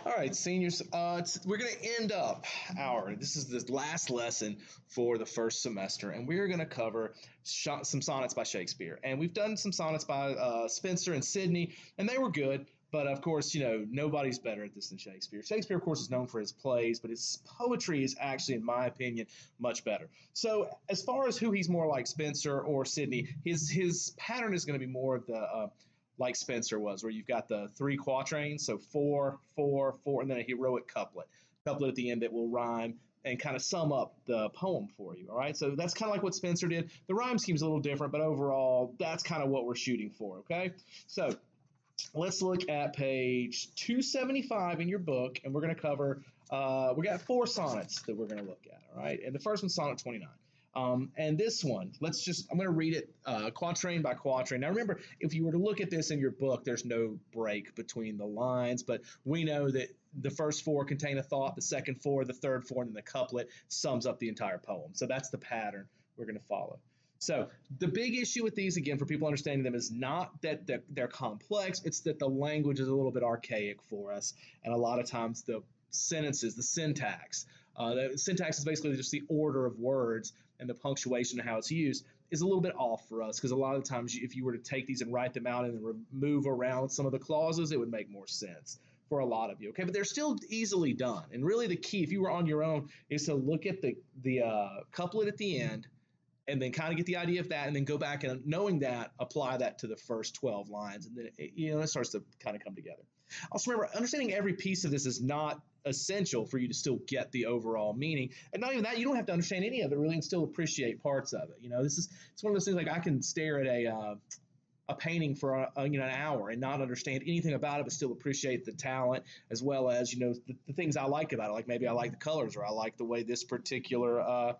All right, seniors, we're going to end up this is the last lesson for the first semester, and we're going to cover some sonnets by Shakespeare. And we've done some sonnets by Spenser and Sidney, and they were good. But of course, nobody's better at this than Shakespeare. Shakespeare, of course, is known for his plays, but his poetry is actually, in my opinion, much better. So, as far as who he's more like, Spenser or Sidney, his pattern is going to be more of the like Spenser was, where you've got the three quatrains, so four, four, four, and then a heroic couplet at the end that will rhyme and kind of sum up the poem for you. All right, so that's kind of like what Spenser did. The rhyme scheme's a little different, but overall, that's kind of what we're shooting for. Okay, so let's look at page 275 in your book, and we're going to cover, we got four sonnets that we're going to look at, all right? And the first one's Sonnet 29. And this one, I'm going to read it quatrain by quatrain. Now, remember, if you were to look at this in your book, there's no break between the lines, but we know that the first four contain a thought, the second four, the third four, and then the couplet sums up the entire poem. So that's the pattern we're going to follow. So the big issue with these, again, for people understanding them, is not that they're complex, it's that the language is a little bit archaic for us, and a lot of times the sentences, the syntax is basically just the order of words, and the punctuation and how it's used is a little bit off for us, because a lot of the times if you were to take these and write them out and then remove around some of the clauses, it would make more sense for a lot of you. Okay, but they're still easily done. And really the key, if you were on your own, is to look at the couplet at the end, and then kind of get the idea of that, and then go back and, knowing that, apply that to the first 12 lines, and then it starts to kind of come together. Also, remember, understanding every piece of this is not essential for you to still get the overall meaning, and not even that, you don't have to understand any of it really and still appreciate parts of it. It's one of those things, like I can stare at a painting for an hour and not understand anything about it, but still appreciate the talent, as well as the things I like about it. Like maybe I like the colors, or I like the way this particular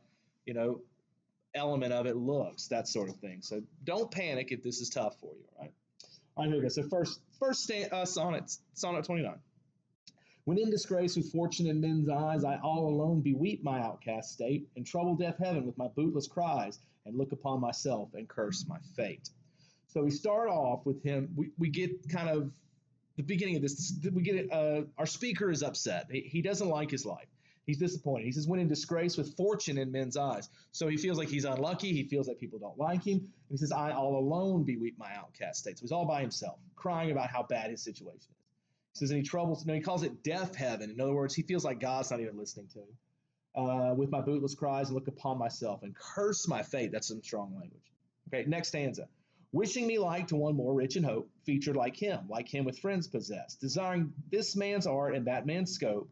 element of it looks, that sort of thing. So don't panic if this is tough for you. All right, here we go. So sonnet 29. When in disgrace with fortune in men's eyes, I all alone beweep my outcast state, and trouble deaf heaven with my bootless cries, and look upon myself and curse my fate. So we start off with him. We get kind of the beginning of this. We get it. Our speaker is upset. He doesn't like his life. He's disappointed. He says, when in disgrace with fortune in men's eyes. So he feels like he's unlucky. He feels that people don't like him. And he says, I all alone beweep my outcast state. So he's all by himself, crying about how bad his situation is. He says, he calls it deaf heaven. In other words, he feels like God's not even listening to him. With my bootless cries, and look upon myself and curse my fate. That's some strong language. Okay, next stanza. Wishing me like to one more rich in hope, featured like him with friends possessed, desiring this man's art and that man's scope,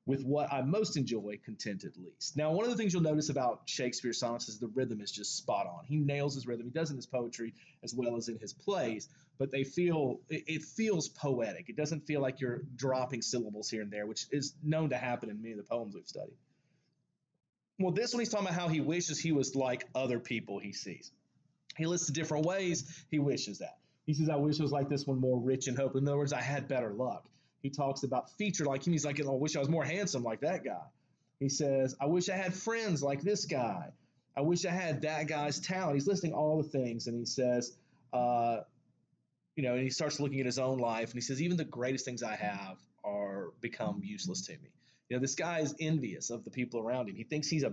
with what I most enjoy, content at least. Now, one of the things you'll notice about Shakespeare's sonnets is the rhythm is just spot on. He nails his rhythm. He does in his poetry as well as in his plays, but it feels poetic. It doesn't feel like you're dropping syllables here and there, which is known to happen in many of the poems we've studied. Well, this one he's talking about how he wishes he was like other people he sees. He lists the different ways he wishes that. He says, I wish I was like this one, more rich in hope. In other words, I had better luck. He talks about featured like him. He's like, I wish I was more handsome like that guy. He says, I wish I had friends like this guy. I wish I had that guy's talent. He's listing all the things, and he says, and he starts looking at his own life, and he says, even the greatest things I have are become useless to me. This guy is envious of the people around him. He thinks he's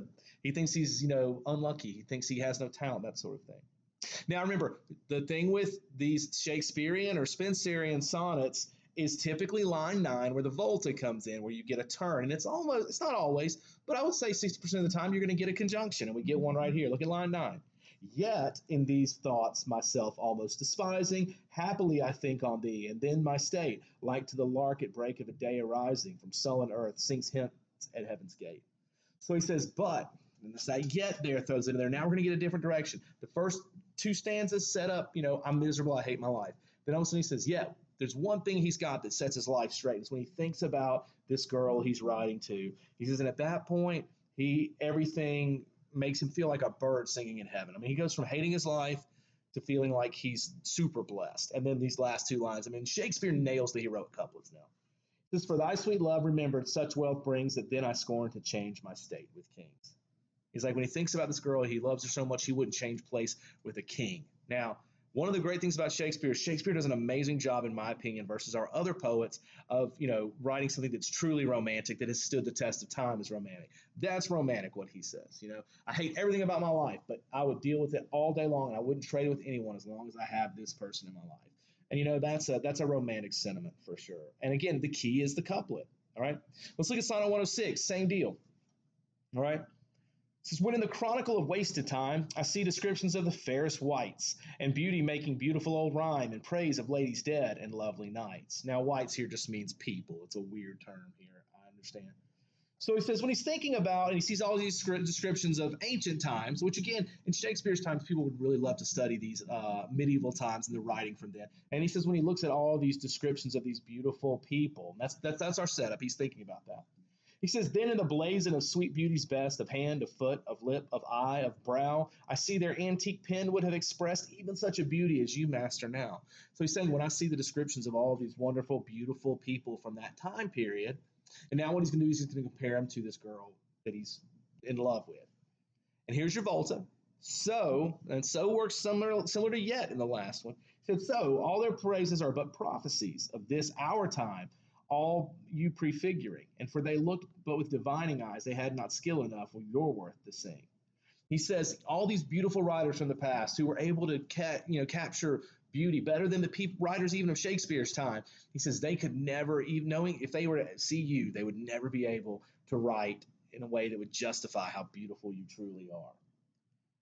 unlucky. He thinks he has no talent, that sort of thing. Now, remember, the thing with these Shakespearean or Spenserian sonnets is typically line 9, where the volta comes in, where you get a turn. And it's not always, but I would say 60% of the time you're going to get a conjunction. And we get one right here. Look at line 9. Yet in these thoughts myself almost despising, happily I think on thee, and then my state, like to the lark at break of a day arising from sullen earth, sings hymns at heaven's gate. So he says, but, and that yet there throws it in there. Now we're going to get a different direction. The first two stanzas set up, I'm miserable, I hate my life. Then all of a sudden he says, yeah, there's one thing he's got that sets his life straight. It's when he thinks about this girl he's writing to. He says, and at that point, everything makes him feel like a bird singing in heaven. I mean, he goes from hating his life to feeling like he's super blessed. And then these last two lines, Shakespeare nails the heroic couplets now. It says, for thy sweet love remembered, such wealth brings that then I scorn to change my state with kings. He's like, when he thinks about this girl, he loves her so much he wouldn't change place with a king. Now, One of the great things about Shakespeare is Shakespeare does an amazing job, in my opinion, versus our other poets of, writing something that's truly romantic, that has stood the test of time as romantic. That's romantic, what he says. I hate everything about my life, but I would deal with it all day long, and I wouldn't trade it with anyone as long as I have this person in my life. And that's a romantic sentiment for sure. And again, the key is the couplet. All right, let's look at Sonnet 106. Same deal. All right. It says, when in the chronicle of wasted time, I see descriptions of the fairest wights, and beauty making beautiful old rhyme in praise of ladies dead and lovely knights. Now, wights here just means people. It's a weird term here, I understand. So he says, when he's thinking about, and he sees all these descriptions of ancient times, which again, in Shakespeare's times, people would really love to study these medieval times and the writing from then. And he says, when he looks at all these descriptions of these beautiful people, that's our setup. He's thinking about that. He says, then in the blazon of sweet beauty's best, of hand, of foot, of lip, of eye, of brow, I see their antique pen would have expressed even such a beauty as you master now. So he's saying, when I see the descriptions of all of these wonderful, beautiful people from that time period, and now what he's going to do is he's going to compare them to this girl that he's in love with. And here's your volta. So works similar to yet in the last one. He said, so all their praises are but prophecies of this our time, all you prefiguring, and for they looked but with divining eyes, they had not skill enough with your worth to sing. He says all these beautiful writers from the past who were able to capture beauty better than the writers even of Shakespeare's time. He says they could never, even knowing if they were to see you, they would never be able to write in a way that would justify how beautiful you truly are.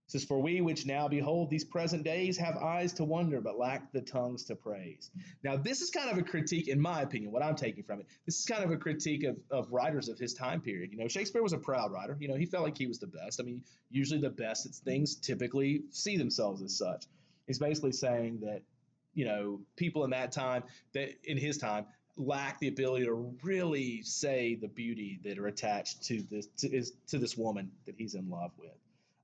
It says, for we which now behold these present days have eyes to wonder, but lack the tongues to praise. Now, this is kind of a critique, in my opinion, what I'm taking from it. This is kind of a critique of writers of his time period. Shakespeare was a proud writer. He felt like he was the best. I mean, usually the best at things typically see themselves as such. He's basically saying that, people in that time, that in his time, lack the ability to really say the beauty that are attached to this woman that he's in love with.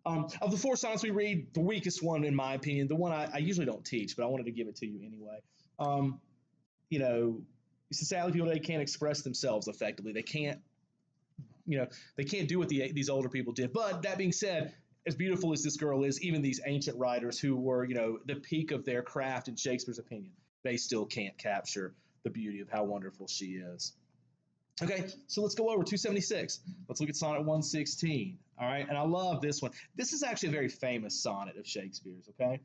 Of the four sonnets we read, the weakest one, in my opinion, the one I usually don't teach, but I wanted to give it to you anyway. It's the sadly people, they can't express themselves effectively. They can't do what these older people did. But that being said, as beautiful as this girl is, even these ancient writers who were, the peak of their craft in Shakespeare's opinion, they still can't capture the beauty of how wonderful she is. Okay, so let's go over 276. Let's look at Sonnet 116. All right, and I love this one. This is actually a very famous sonnet of Shakespeare's, okay?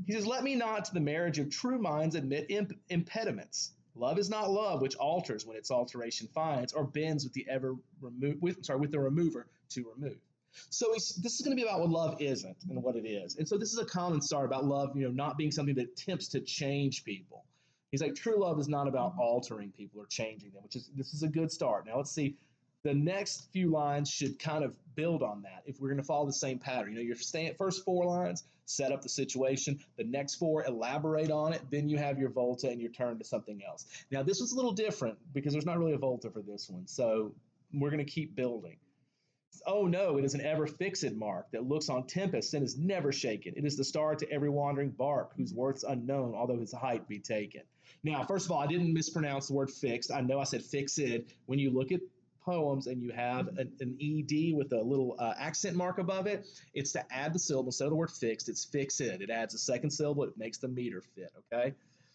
He says, let me not to the marriage of true minds admit impediments. Love is not love which alters when its alteration finds, or bends with the with the remover to remove. So this is going to be about what love isn't and what it is. And so this is a common start about love, not being something that attempts to change people. He's like, true love is not about altering people or changing them, this is a good start. Now let's see, the next few lines should kind of build on that if we're going to follow the same pattern. Your first four lines set up the situation, the next four elaborate on it, then you have your volta and your turn to something else. Now this was a little different because there's not really a volta for this one, so we're going to keep building. Oh no, it is an ever fixed mark that looks on tempests and is never shaken. It is the star to every wandering bark, whose worth's unknown, although his height be taken. Now, first of all, I didn't mispronounce the word fixed. I know I said fixed. When you look at poems and you have an ed with a little accent mark above it, it's to add the syllable. Instead of the word fixed, it's fixed. It adds a second syllable. It makes the meter fit, okay?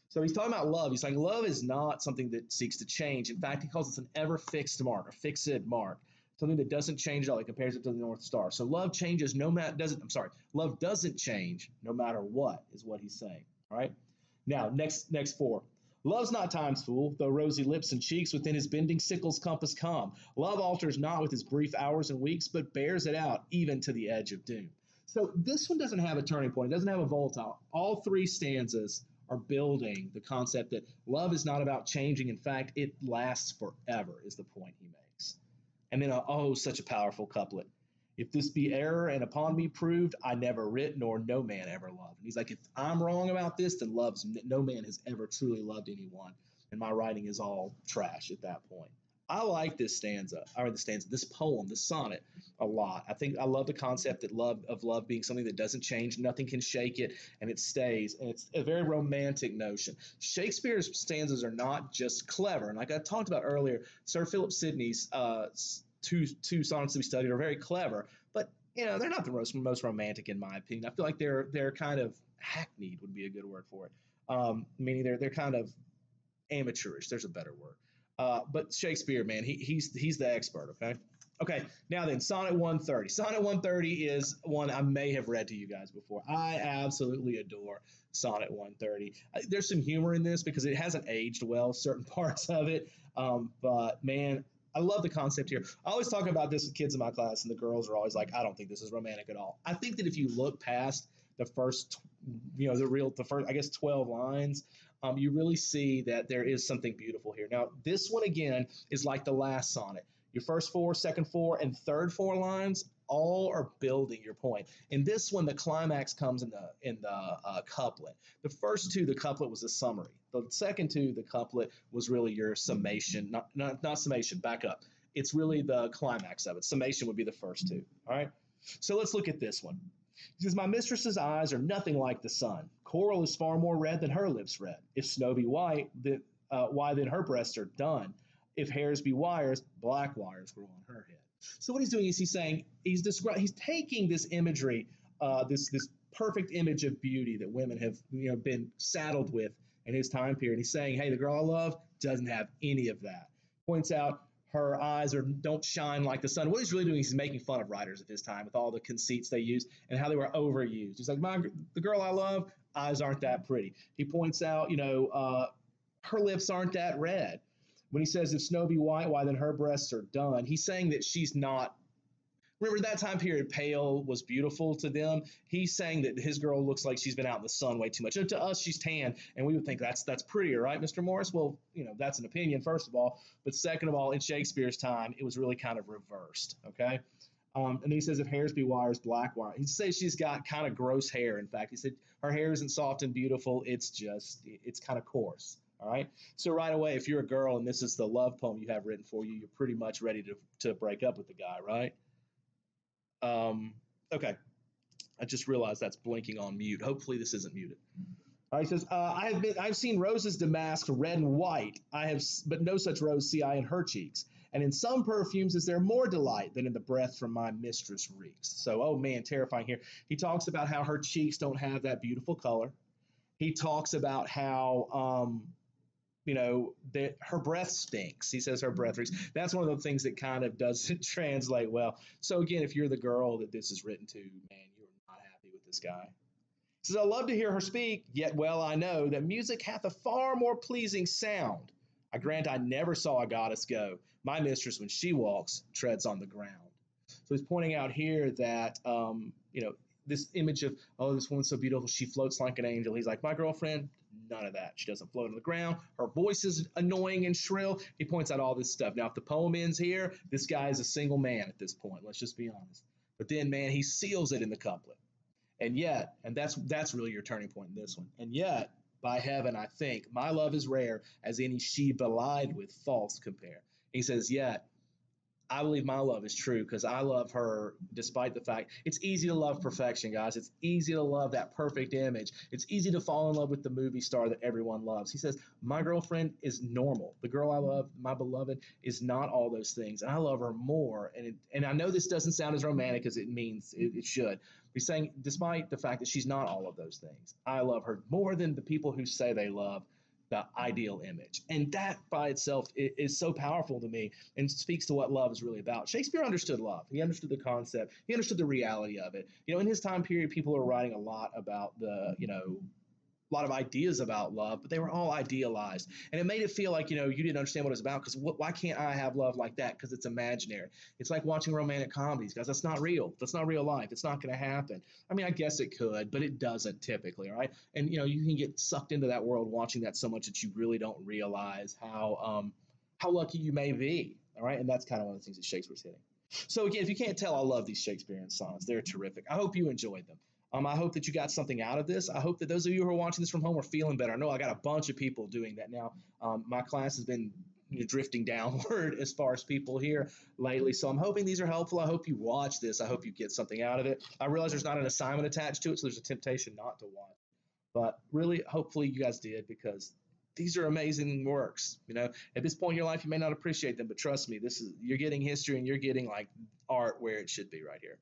So he's talking about love. He's saying love is not something that seeks to change. In fact, he calls it an ever fixed mark, a fixed mark. Something that doesn't change at all. He compares it to the North Star. So love changes love doesn't change no matter what, is what he's saying. All right. Now, next four. Love's not time's fool, though rosy lips and cheeks within his bending sickle's compass calm. Love alters not with his brief hours and weeks, but bears it out even to the edge of doom. So this one doesn't have a turning point. It doesn't have a volatile. All three stanzas are building the concept that love is not about changing. In fact, it lasts forever, is the point he makes. And then, such a powerful couplet. If this be error and upon me proved, I never writ nor no man ever loved. And he's like, if I'm wrong about this, then no man has ever truly loved anyone. And my writing is all trash at that point. I like this this poem, this sonnet a lot. I love the concept that love being something that doesn't change, nothing can shake it, and it stays. And it's a very romantic notion. Shakespeare's stanzas are not just clever, and like I talked about earlier, Sir Philip Sidney's two sonnets that we studied are very clever, but they're not the most romantic in my opinion. I feel like they're kind of hackneyed would be a good word for it. Meaning they're kind of amateurish. There's a better word. But Shakespeare, man, he's the expert. Okay. Okay. Now then, Sonnet 130. Sonnet 130 is one I may have read to you guys before. I absolutely adore Sonnet 130. There's some humor in this because it hasn't aged well, certain parts of it. But man, I love the concept here. I always talk about this with kids in my class, and the girls are always like, "I don't think this is romantic at all." I think that if you look past the first, the first, I guess, 12 lines, you really see that there is something beautiful here. Now, this one again is like the last sonnet. Your first four, second four, and third four lines all are building your point. In this one, the climax comes in the couplet. The first two, the couplet was a summary. The second two, the couplet was really your summation. Not summation. Back up. It's really the climax of it. Summation would be the first two. All right. So let's look at this one. He says, "My mistress's eyes are nothing like the sun. Coral is far more red than her lips red. If snow be white, then why then her breasts are dun. If hairs be wires, black wires grow on her head." So what he's doing is he's saying he's taking this imagery, this perfect image of beauty that women have been saddled with in his time period. He's saying, hey, the girl I love doesn't have any of that. Points out her eyes don't shine like the sun. What he's really doing is he's making fun of writers of his time with all the conceits they use and how they were overused. He's like, the girl I love, eyes aren't that pretty. He points out, her lips aren't that red. When he says, if snow be white, why then her breasts are dun, he's saying that she's not. Remember that time period, pale was beautiful to them. He's saying that his girl looks like she's been out in the sun way too much. And to us, she's tan, and we would think that's prettier, right, Mr. Morris? Well, that's an opinion, first of all. But second of all, in Shakespeare's time, it was really kind of reversed, okay? And then he says, if hairs be wires, black wire. He says she's got kind of gross hair. In fact, he said her hair isn't soft and beautiful. It's kind of coarse. All right. So right away, if you're a girl and this is the love poem you have written for you, you're pretty much ready to break up with the guy, right? Okay. I just realized that's blinking on mute. Hopefully this isn't muted. All right. He says, I've seen roses damasked red and white. But no such rose see I in her cheeks. And in some perfumes is there more delight than in the breath from my mistress reeks. So, oh man, terrifying here. He talks about how her cheeks don't have that beautiful color. He talks about how, that her breath stinks. He says her breath reeks. That's one of the things that kind of doesn't translate well. So again, if you're the girl that this is written to, man, you're not happy with this guy. He says, I love to hear her speak, yet well I know that music hath a far more pleasing sound. I grant I never saw a goddess go. My mistress, when she walks, treads on the ground. So he's pointing out here that, this image of, oh, this woman's so beautiful, she floats like an angel. He's like, my girlfriend, none of that. She doesn't float on the ground. Her voice is annoying and shrill. He points out all this stuff. Now, if the poem ends here, this guy is a single man at this point. Let's just be honest. But then, man, he seals it in the couplet. And yet, and that's really your turning point in this one. And yet, by heaven, I think, my love is rare, as any she belied with false compare. He says, yet, I believe my love is true because I love her despite the fact it's easy to love perfection, guys. It's easy to love that perfect image. It's easy to fall in love with the movie star that everyone loves. He says, my girlfriend is normal. The girl I love, my beloved, is not all those things. And I love her more. And I know this doesn't sound as romantic as it means it should. He's saying, despite the fact that she's not all of those things, I love her more than the people who say they love the ideal image. And that by itself is so powerful to me and speaks to what love is really about. Shakespeare understood love. He understood the concept. He understood the reality of it. In his time period, people are writing a lot about a lot of ideas about love, but they were all idealized. And it made it feel like, you didn't understand what it was about because why can't I have love like that? Because it's imaginary. It's like watching romantic comedies, guys. That's not real. That's not real life. It's not going to happen. I mean, I guess it could, but it doesn't typically, all right? And, you can get sucked into that world watching that so much that you really don't realize how lucky you may be, all right? And that's kind of one of the things that Shakespeare's hitting. So again, if you can't tell, I love these Shakespearean sonnets. They're terrific. I hope you enjoyed them. I hope that you got something out of this. I hope that those of you who are watching this from home are feeling better. I know I got a bunch of people doing that now. My class has been drifting downward as far as people here lately. So I'm hoping these are helpful. I hope you watch this. I hope you get something out of it. I realize there's not an assignment attached to it, so there's a temptation not to watch. But really, hopefully you guys did because these are amazing works. At this point in your life, you may not appreciate them, but trust me, you're getting history and you're getting like art where it should be right here.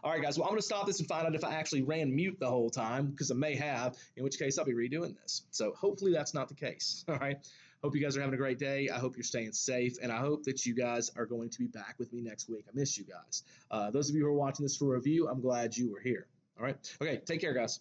All right, guys. Well, I'm going to stop this and find out if I actually ran mute the whole time, because I may have, in which case I'll be redoing this. So hopefully that's not the case. All right. Hope you guys are having a great day. I hope you're staying safe, and I hope that you guys are going to be back with me next week. I miss you guys. Those of you who are watching this for review, I'm glad you were here. All right. Okay. Take care, guys.